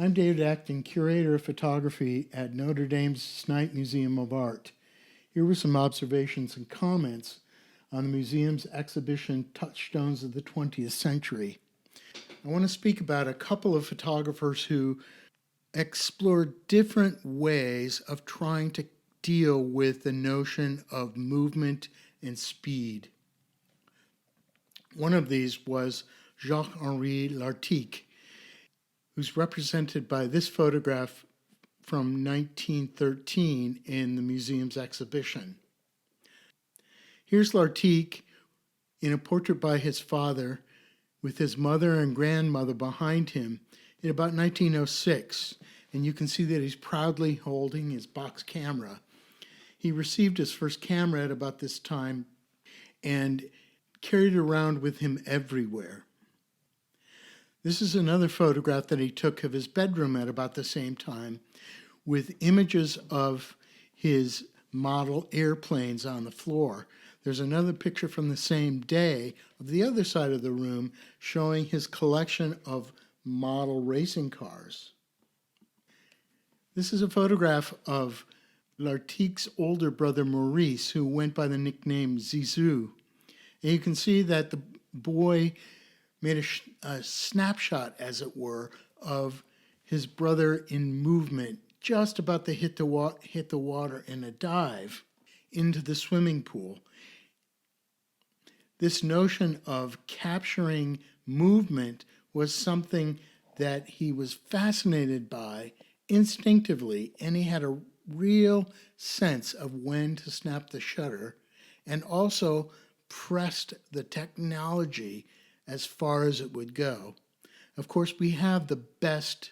I'm David Acton, Curator of Photography at Notre Dame's Knight Museum of Art. Here were some observations and comments on the museum's exhibition, Touchstones of the 20th Century. I want to speak about a couple of photographers who explored different ways of trying to deal with the notion of movement and speed. One of these was Jacques-Henri Lartigue, who's represented by this photograph from 1913 in the museum's exhibition. Here's Lartigue in a portrait by his father with his mother and grandmother behind him in about 1906, and you can see that he's proudly holding his box camera. He received his first camera at about this time and carried it around with him everywhere. This is another photograph that he took of his bedroom at about the same time, with images of his model airplanes on the floor. There's another picture from the same day of the other side of the room showing his collection of model racing cars. This is a photograph of Lartigue's older brother Maurice, who went by the nickname Zizou. And you can see that the boy made a snapshot, as it were, of his brother in movement, just about to hit the water in a dive into the swimming pool. This notion of capturing movement was something that he was fascinated by instinctively, and he had a real sense of when to snap the shutter, and also pressed the technology as far as it would go. Of course, we have the best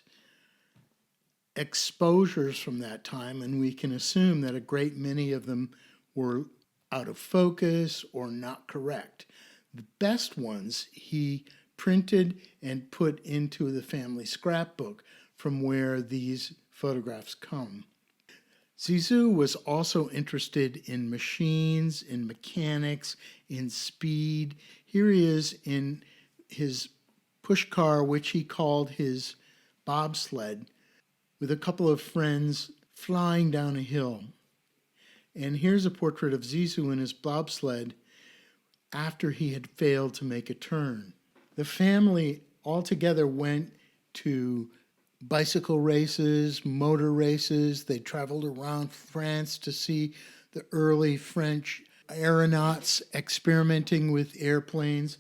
exposures from that time, and we can assume that a great many of them were out of focus or not correct. The best ones he printed and put into the family scrapbook, from where these photographs come. Zizou was also interested in machines, in mechanics, in speed. Here he is in his push car, which he called his bobsled, with a couple of friends flying down a hill. And here's a portrait of Zizou in his bobsled after he had failed to make a turn. The family altogether went to bicycle races, motor races. They traveled around France to see the early French aeronauts experimenting with airplanes.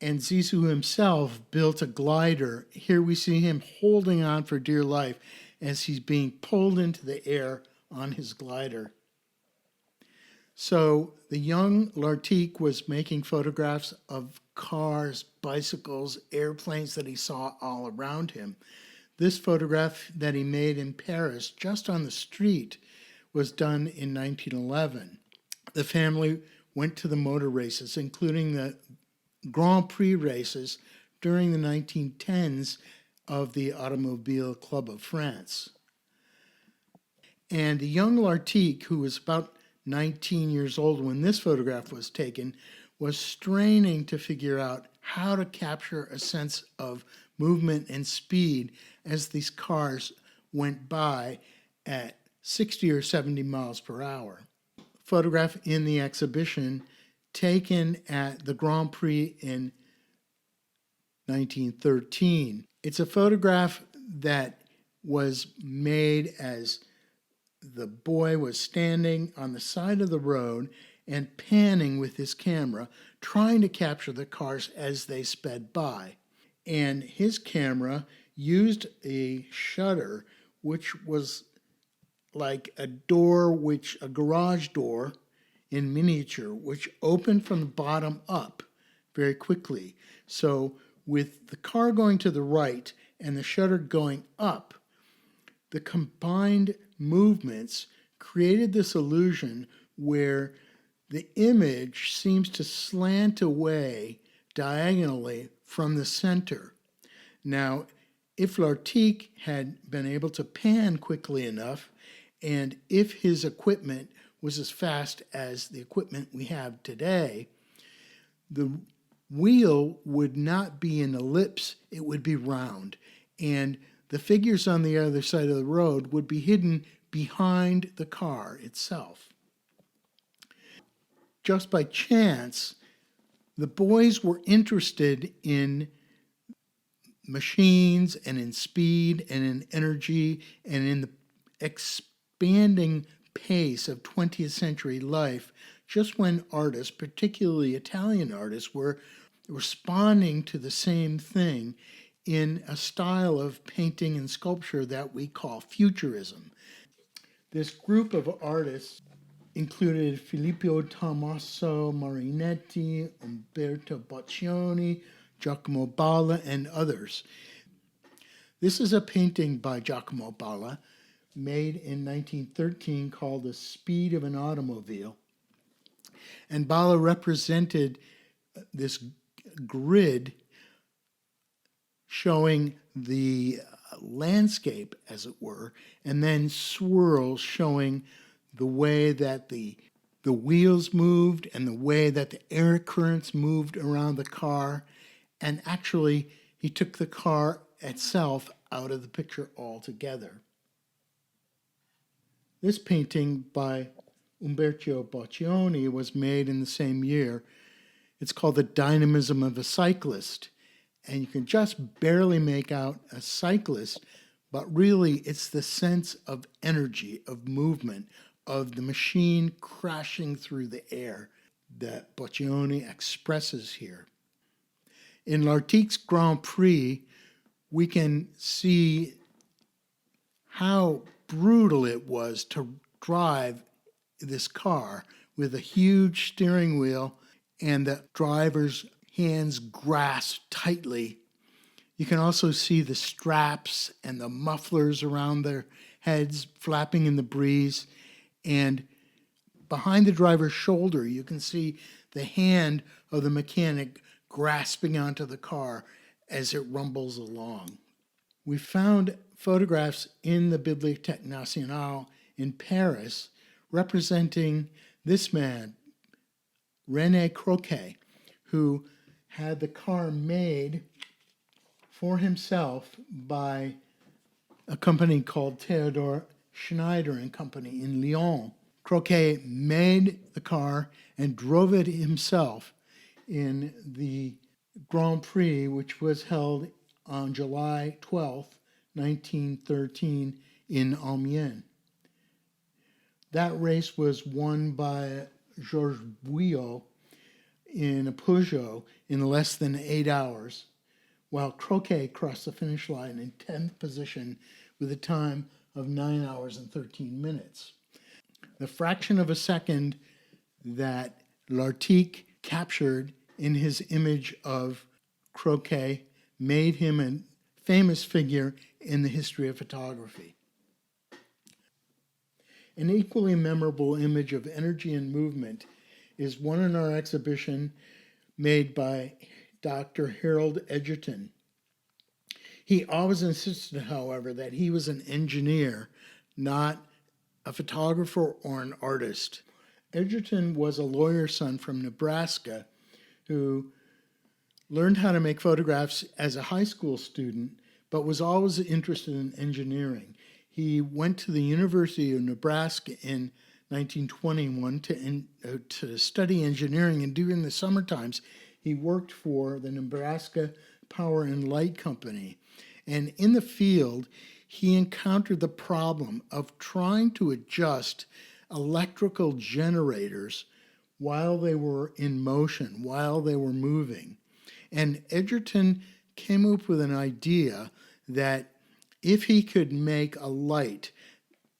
And Zizou himself built a glider. Here we see him holding on for dear life as he's being pulled into the air on his glider. So the young Lartigue was making photographs of cars, bicycles, airplanes that he saw all around him. This photograph that he made in Paris, just on the street, was done in 1911. The family went to the motor races, including the Grand Prix races during the 1910s of the Automobile Club of France. And the young Lartigue, who was about 19 years old when this photograph was taken, was straining to figure out how to capture a sense of movement and speed as these cars went by at 60 or 70 miles per hour. Photograph in the exhibition taken at the Grand Prix in 1913. It's a photograph that was made as the boy was standing on the side of the road and panning with his camera, trying to capture the cars as they sped by. And his camera used a shutter, which was like a garage door in miniature, which opened from the bottom up very quickly. So with the car going to the right and the shutter going up, the combined movements created this illusion where the image seems to slant away diagonally from the center. Now, if Lartigue had been able to pan quickly enough, and if his equipment was as fast as the equipment we have today, the wheel would not be an ellipse, it would be round. And the figures on the other side of the road would be hidden behind the car itself. Just by chance, the boys were interested in machines and in speed and in energy and in the expanding pace of 20th century life, just when artists, particularly Italian artists, were responding to the same thing in a style of painting and sculpture that we call futurism. This group of artists included Filippo Tommaso Marinetti, Umberto Boccioni, Giacomo Balla, and others. This is a painting by Giacomo Balla made in 1913 called The Speed of an Automobile. And Balla represented this grid showing the landscape, as it were, and then swirls showing the way that the wheels moved and the way that the air currents moved around the car. And actually, he took the car itself out of the picture altogether. This painting by Umberto Boccioni was made in the same year. It's called The Dynamism of a Cyclist. And you can just barely make out a cyclist, but really it's the sense of energy, of movement, of the machine crashing through the air that Boccioni expresses here. In Lartigue's Grand Prix, we can see how brutal it was to drive this car with a huge steering wheel and the driver's hands grasped tightly. You can also see the straps and the mufflers around their heads flapping in the breeze. And behind the driver's shoulder, you can see the hand of the mechanic grasping onto the car as it rumbles along. We found photographs in the Bibliothèque Nationale in Paris representing this man, René Croquet, who had the car made for himself by a company called Theodore Schneider and Company in Lyon. Croquet made the car and drove it himself in the Grand Prix, which was held on July 12th, 1913 in Amiens. That race was won by Georges Bouillot in a Peugeot in less than 8 hours, while Croquet crossed the finish line in 10th position with a time of 9 hours and 13 minutes. The fraction of a second that Lartigue captured in his image of Croquet made him a famous figure in the history of photography. An equally memorable image of energy and movement is one in our exhibition made by Dr. Harold Edgerton. He always insisted, however, that he was an engineer, not a photographer or an artist. Edgerton was a lawyer's son from Nebraska who learned how to make photographs as a high school student, but was always interested in engineering. He went to the University of Nebraska in 1921 to study engineering, and during the summer times, he worked for the Nebraska Power and Light Company. And in the field, he encountered the problem of trying to adjust electrical generators while they were in motion, while they were moving. And Edgerton came up with an idea that if he could make a light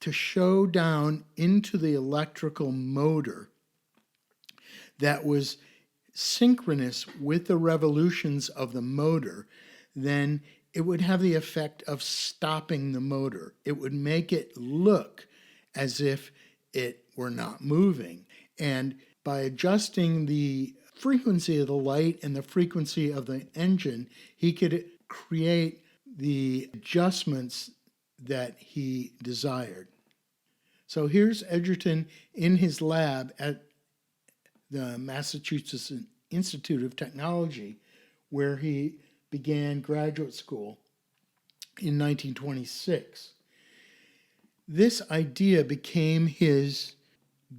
to show down into the electrical motor that was synchronous with the revolutions of the motor, then it would have the effect of stopping the motor. It would make it look as if it were not moving. And by adjusting the frequency of the light and the frequency of the engine, he could create the adjustments that he desired. So here's Edgerton in his lab at the Massachusetts Institute of Technology, where he began graduate school. in 1926. This idea became his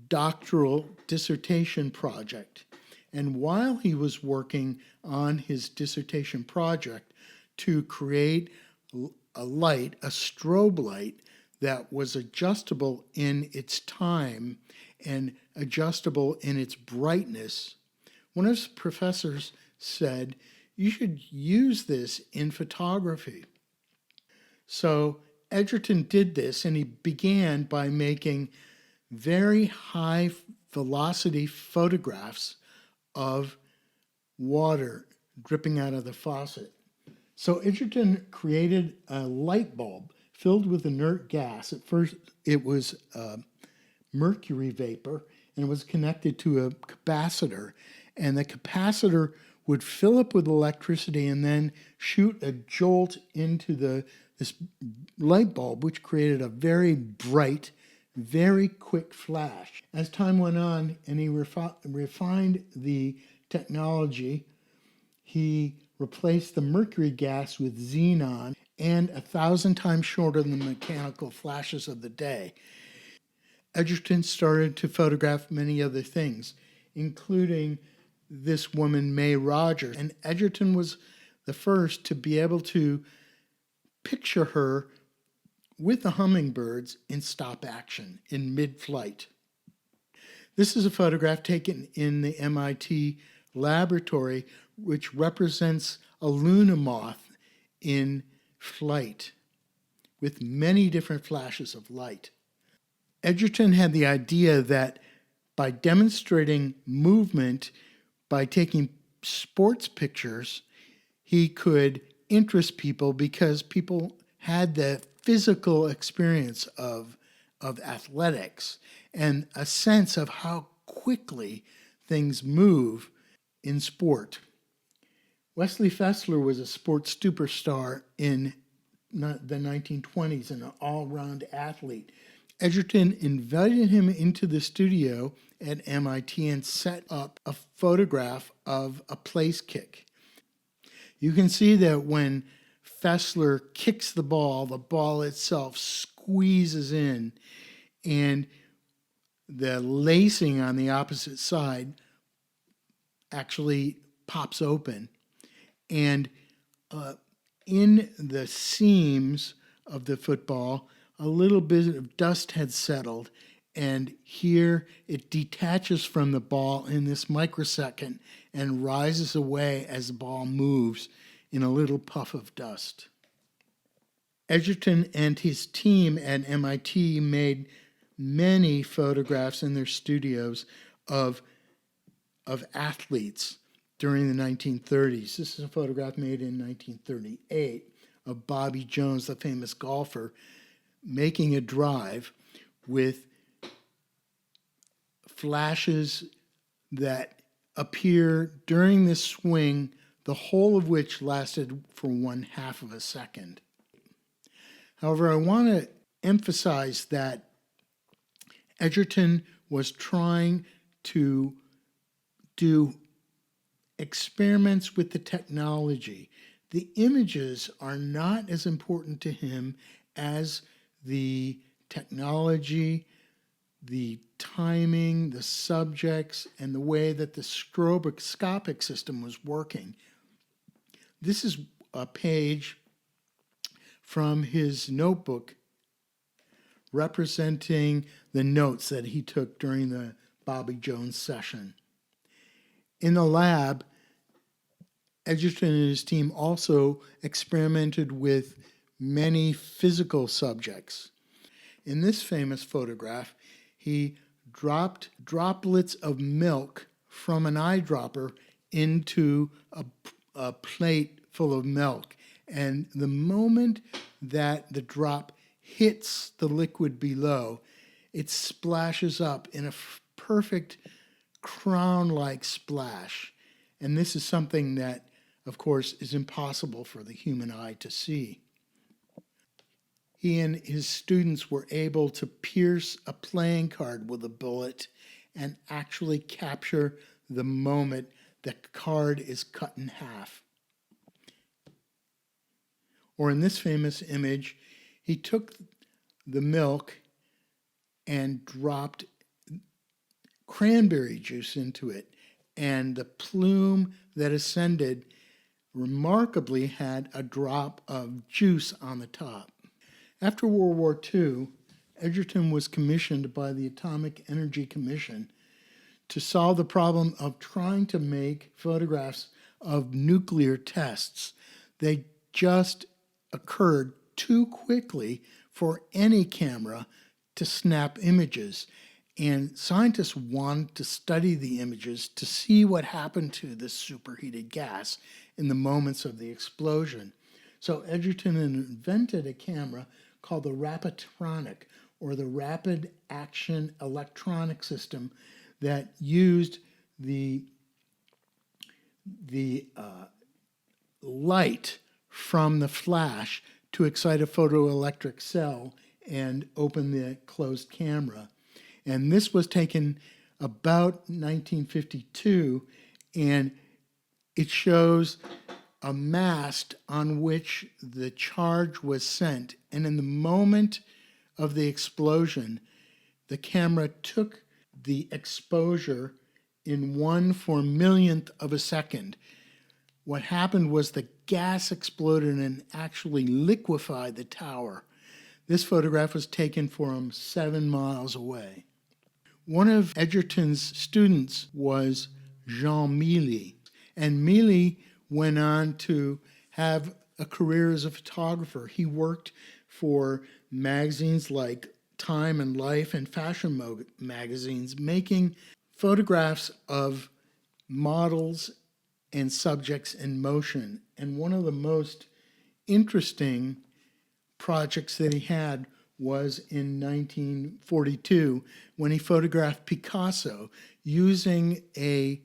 doctoral dissertation project. And while he was working on his dissertation project to create a light, a strobe light, that was adjustable in its time and adjustable in its brightness, one of his professors said, "You should use this in photography." So Edgerton did this, and he began by making very high velocity photographs of water dripping out of the faucet. So Edgerton created a light bulb filled with inert gas. At first it was mercury vapor, and it was connected to a capacitor, and the capacitor would fill up with electricity and then shoot a jolt into this light bulb, which created a very bright, very quick flash. As time went on and he refined the technology, he replaced the mercury gas with xenon, and 1,000 times shorter than the mechanical flashes of the day. Edgerton started to photograph many other things, including this woman, May Rogers, and Edgerton was the first to be able to picture her with the hummingbirds in stop action, in mid-flight. This is a photograph taken in the MIT laboratory, which represents a Luna moth in flight with many different flashes of light. Edgerton had the idea that by demonstrating movement, by taking sports pictures, he could interest people because people had the physical experience of athletics and a sense of how quickly things move in sport. Wesley Fessler was a sports superstar in the 1920s and an all-round athlete. Edgerton invited him into the studio at MIT and set up a photograph of a place kick. You can see that when Fessler kicks the ball itself squeezes in, and the lacing on the opposite side actually pops open. And in the seams of the football, a little bit of dust had settled, and here it detaches from the ball in this microsecond and rises away as the ball moves in a little puff of dust. Edgerton and his team at MIT made many photographs in their studios of athletes during the 1930s. This is a photograph made in 1938 of Bobby Jones, the famous golfer, making a drive with flashes that appear during this swing, the whole of which lasted for 1/2 of a second. However, I want to emphasize that Edgerton was trying to do experiments with the technology. The images are not as important to him as the technology, the timing, the subjects, and the way that the stroboscopic system was working. This is a page from his notebook representing the notes that he took during the Bobby Jones session. In the lab, Edgerton and his team also experimented with many physical subjects. In this famous photograph, he dropped droplets of milk from an eyedropper into a plate full of milk. And the moment that the drop hits the liquid below, it splashes up in a perfect crown-like splash. And this is something that, of course, is impossible for the human eye to see. He and his students were able to pierce a playing card with a bullet and actually capture the moment the card is cut in half. Or in this famous image, he took the milk and dropped cranberry juice into it, and the plume that ascended remarkably had a drop of juice on the top. After World War II, Edgerton was commissioned by the Atomic Energy Commission to solve the problem of trying to make photographs of nuclear tests. They just occurred too quickly for any camera to snap images. And scientists wanted to study the images to see what happened to this superheated gas in the moments of the explosion. So Edgerton invented a camera called the Rapitronic, or the Rapid Action Electronic System, that used the light from the flash to excite a photoelectric cell and open the closed camera. And this was taken about 1952, and it shows a mast on which the charge was sent. And in the moment of the explosion, the camera took the exposure in 1/4,000,000th of a second. What happened was the gas exploded and actually liquefied the tower. This photograph was taken from 7 miles away. One of Edgerton's students was Jean Milly, and Milly went on to have a career as a photographer. He worked for magazines like Time and Life and fashion magazines, making photographs of models and subjects in motion. And one of the most interesting projects that he had was in 1942 when he photographed Picasso using a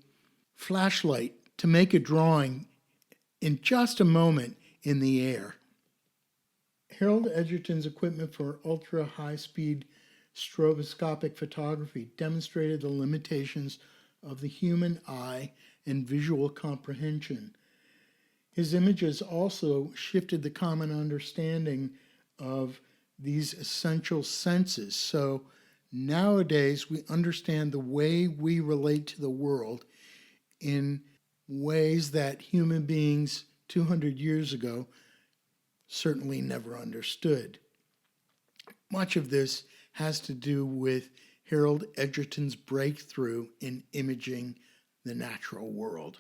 flashlight to make a drawing in just a moment in the air. Harold Edgerton's equipment for ultra-high-speed stroboscopic photography demonstrated the limitations of the human eye and visual comprehension. His images also shifted the common understanding of these essential senses. So nowadays we understand the way we relate to the world in ways that human beings 200 years ago certainly never understood. Much of this has to do with Harold Edgerton's breakthrough in imaging the natural world.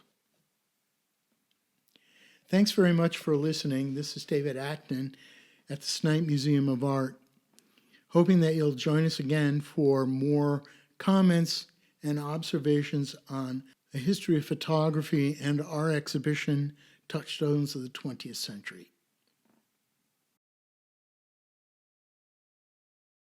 Thanks very much for listening. This is David Acton at the Snipe Museum of Art, hoping that you'll join us again for more comments and observations on the history of photography and our exhibition, Touchstones of the 20th Century.